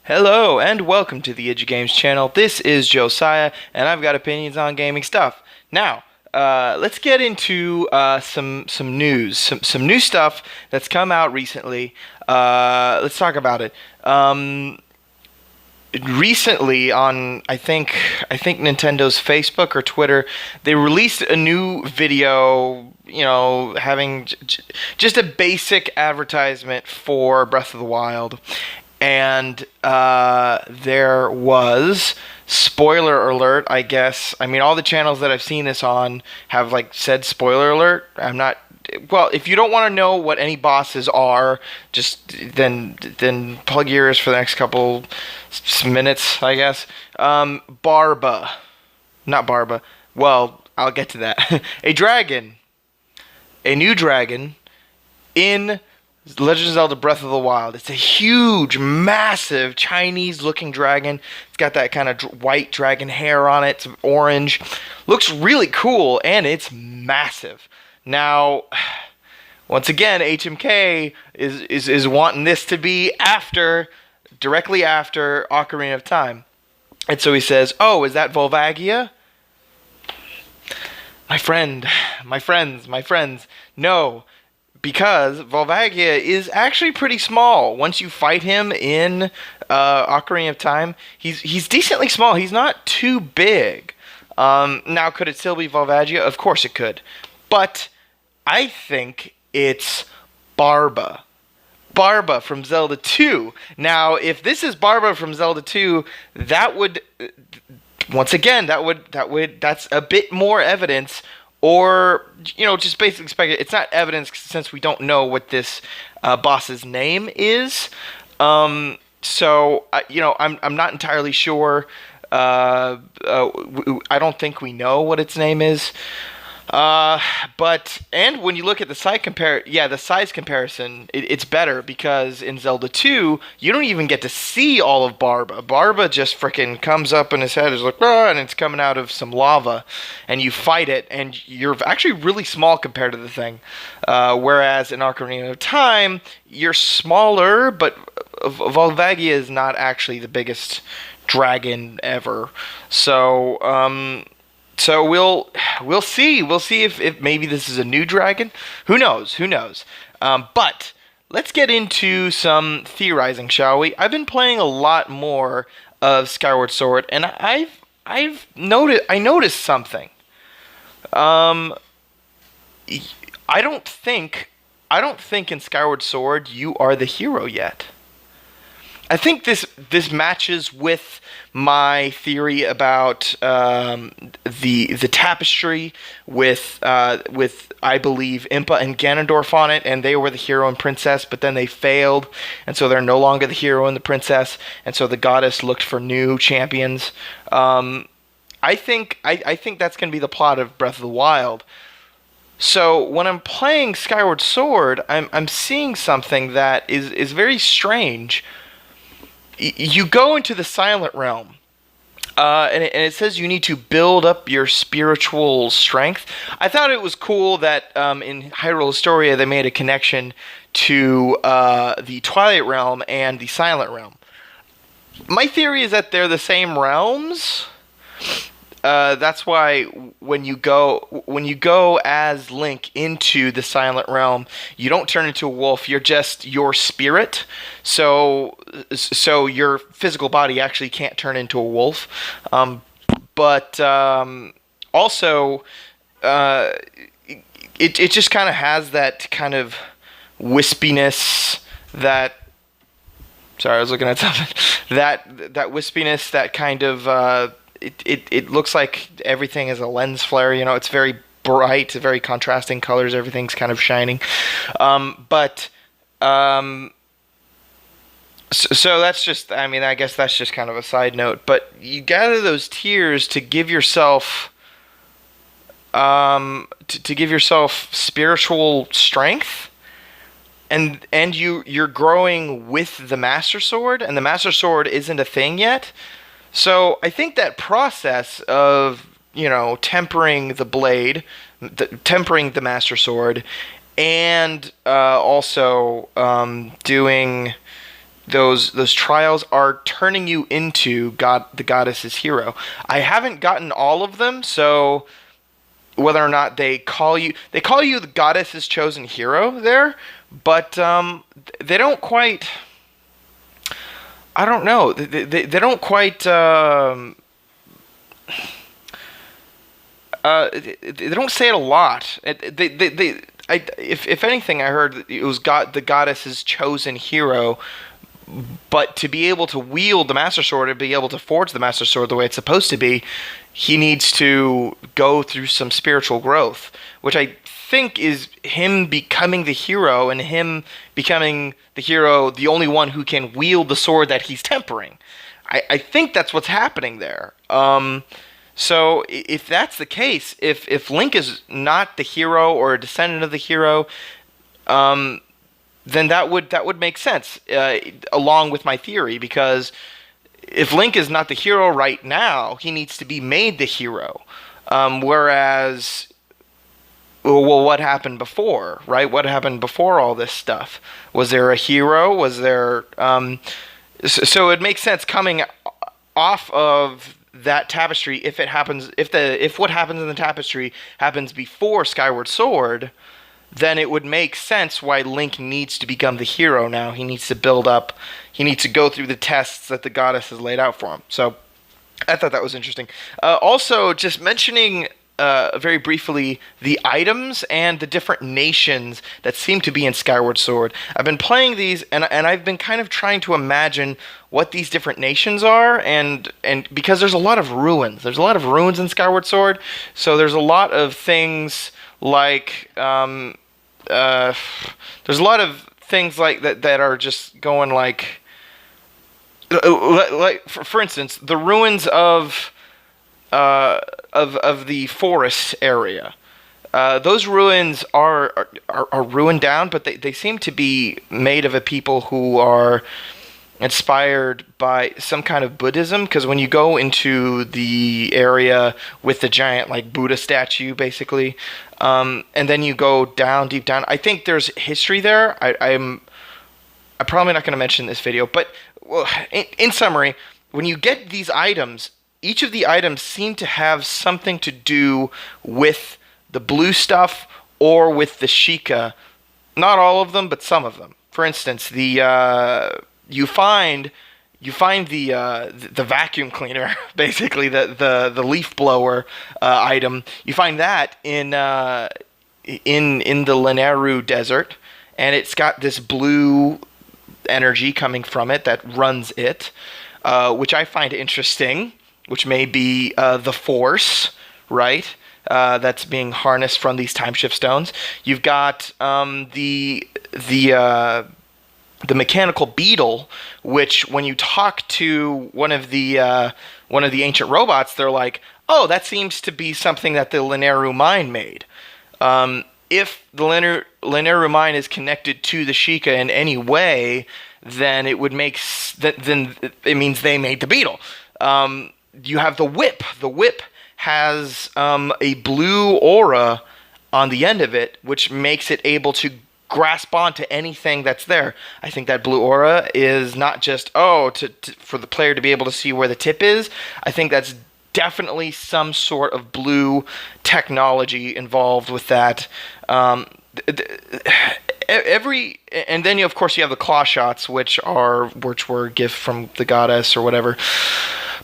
Hello and welcome to the EduGames channel. This is Josiah, and I've got opinions on gaming stuff. Now, let's get into some news, some new stuff that's come out recently. Let's talk about it. Recently, on I think Nintendo's Facebook or Twitter, they released a new video. Having just a basic advertisement for Breath of the Wild. And there was, spoiler alert, I guess. I mean, all the channels that I've seen this on have said spoiler alert. Well, if you don't want to know what any bosses are, just then plug your ears for the next couple minutes, I guess. Barba, not Barba. Well, I'll get to that. A new dragon in Legend of Zelda Breath of the Wild. It's a huge, massive, Chinese-looking dragon. It's got that kind of white dragon hair on it. It's orange. Looks really cool, and it's massive. Now, once again, HMK is wanting this to be directly after Ocarina of Time. And so he says, "Oh, is that Volvagia?" My friends, no. Because Volvagia is actually pretty small. Once you fight him in Ocarina of Time, he's decently small. He's not too big. Now, could it still be Volvagia? Of course it could. But I think it's Barba. Barba from Zelda 2. Now, if this is Barba from Zelda 2, that would, once again, that's a bit more evidence. Or, just basically speculate. It's not evidence since we don't know what this boss's name is. So, I'm not entirely sure. I don't think we know what its name is. And when you look at the size comparison, it's better because in Zelda 2, you don't even get to see all of Barba. Barba just freaking comes up and his head is like, and it's coming out of some lava, and you fight it, and you're actually really small compared to the thing. Whereas in Ocarina of Time, you're smaller, but Volvagia is not actually the biggest dragon ever. So we'll see. We'll see if maybe this is a new dragon. Who knows? But let's get into some theorizing, shall we? I've been playing a lot more of Skyward Sword, and I've noticed something. I don't think in Skyward Sword you are the hero yet. I think this matches with my theory about the tapestry with I believe Impa and Ganondorf on it, and they were the hero and princess, but then they failed, and so they're no longer the hero and the princess, and so the goddess looked for new champions. I think that's going to be the plot of Breath of the Wild. So when I'm playing Skyward Sword, I'm seeing something that is very strange. You go into the Silent Realm, and it says you need to build up your spiritual strength. I thought it was cool that in Hyrule Historia they made a connection to the Twilight Realm and the Silent Realm. My theory is that they're the same realms. That's why when you go as Link into the Silent Realm, you don't turn into a wolf. You're just your spirit. So your physical body actually can't turn into a wolf. But also, it just kind of has that kind of wispiness that. Sorry, I was looking at something. That wispiness, that kind of. It looks like everything is a lens flare. It's very bright, very contrasting colors. Everything's kind of shining. So that's just. I mean, I guess that's just kind of a side note. But you gather those tears to give yourself. To give yourself spiritual strength. And you're growing with the Master Sword, and the Master Sword isn't a thing yet. So I think that process of, tempering the blade, tempering the Master Sword, and also doing those trials are turning you into the goddess's hero. I haven't gotten all of them, so whether or not they call you the goddess's chosen hero there, but they don't quite. I don't know. They don't quite. They don't say it a lot. If anything, I heard it was the goddess's chosen hero. But to be able to wield the Master Sword and be able to forge the Master Sword the way it's supposed to be, he needs to go through some spiritual growth, which I think is him becoming the hero, and him becoming the hero, the only one who can wield the sword that he's tempering. I think that's what's happening there. So if that's the case, if Link is not the hero or a descendant of the hero, then that would make sense, along with my theory, because if Link is not the hero right now, he needs to be made the hero. Whereas, well, what happened before, right? What happened before all this stuff? Was there a hero? Was there? So it makes sense coming off of that tapestry. If it happens, if what happens in the tapestry happens before Skyward Sword, then it would make sense why Link needs to become the hero now. He needs to build up. He needs to go through the tests that the goddess has laid out for him. So I thought that was interesting. Also, just mentioning very briefly the items and the different nations that seem to be in Skyward Sword. I've been playing these, and I've been kind of trying to imagine what these different nations are, and because there's a lot of ruins. There's a lot of ruins in Skyward Sword, so there's a lot of things like... there's a lot of things like that are just going like for instance, the ruins of the forest area. Those ruins are ruined down, but they seem to be made of a people who are inspired by some kind of Buddhism, because when you go into the area with the giant like Buddha statue, basically, and then you go down, deep down, I think there's history there. I'm probably not going to mention in this video, but well, in summary, when you get these items, each of the items seem to have something to do with the blue stuff or with the Sheikah. Not all of them, but some of them. For instance, you find the vacuum cleaner, basically the leaf blower item. You find that in the Lanayru desert, and it's got this blue energy coming from it that runs it, which I find interesting. Which may be the Force, right? That's being harnessed from these time shift stones. You've got the mechanical beetle, which when you talk to one of the ancient robots, they're like, "Oh, that seems to be something that the Lanayru mine made." If the Lanayru mine is connected to the Sheikah in any way, then it would make then it means they made the beetle. You have the whip. The whip has a blue aura on the end of it, which makes it able to grasp onto anything that's there. I think that blue aura is not just, for the player to be able to see where the tip is. I think that's definitely some sort of blue technology involved with that. And then of course you have the claw shots, which were a gift from the goddess or whatever.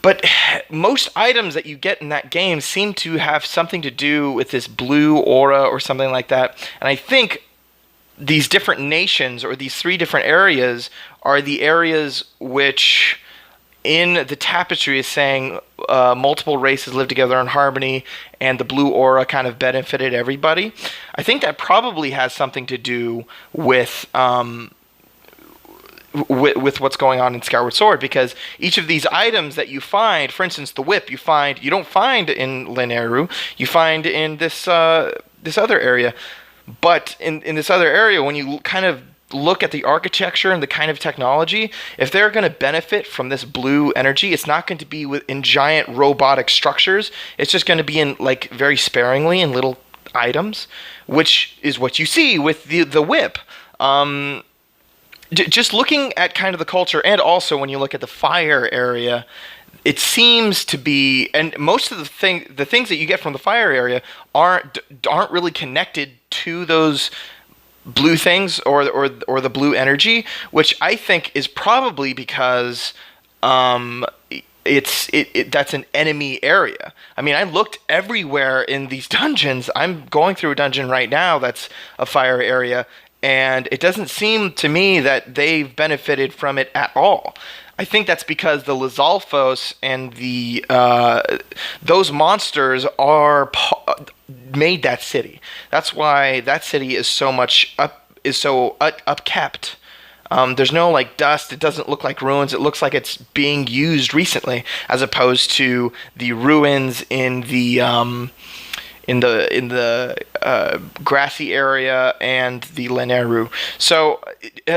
But most items that you get in that game seem to have something to do with this blue aura or something like that. And I think these different nations, or these three different areas, are the areas which in the tapestry is saying multiple races live together in harmony, and the blue aura kind of benefited everybody. I think that probably has something to do with what's going on in Skyward Sword, because each of these items that you find, for instance, the whip, you don't find in Lanayru, you find in this other area. But in this other area, when you kind of look at the architecture and the kind of technology, if they're going to benefit from this blue energy, it's not going to be in giant robotic structures. It's just going to be in like very sparingly in little items, which is what you see with the whip. just looking at kind of the culture, and also when you look at the fire area, it seems to be, and most of the things that you get from the fire area aren't really connected to those blue things or the blue energy, which I think is probably because um, that's an enemy area. I mean, I looked everywhere in these dungeons. I'm going through a dungeon right now that's a fire area, and it doesn't seem to me that they've benefited from it at all. I think that's because the Lizalfos and the those monsters made that city. That's why that city is so upkept. There's no like dust. It doesn't look like ruins. It looks like it's being used recently, as opposed to the ruins in the grassy area and the Leneru. So,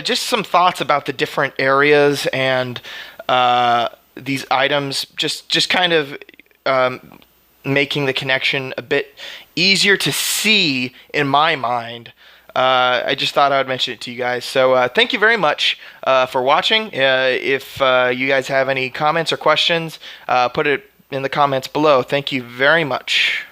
just some thoughts about the different areas and these items. Just kind of making the connection a bit easier to see in my mind. I just thought I would mention it to you guys. So thank you very much for watching. If you guys have any comments or questions, put it in the comments below. Thank you very much.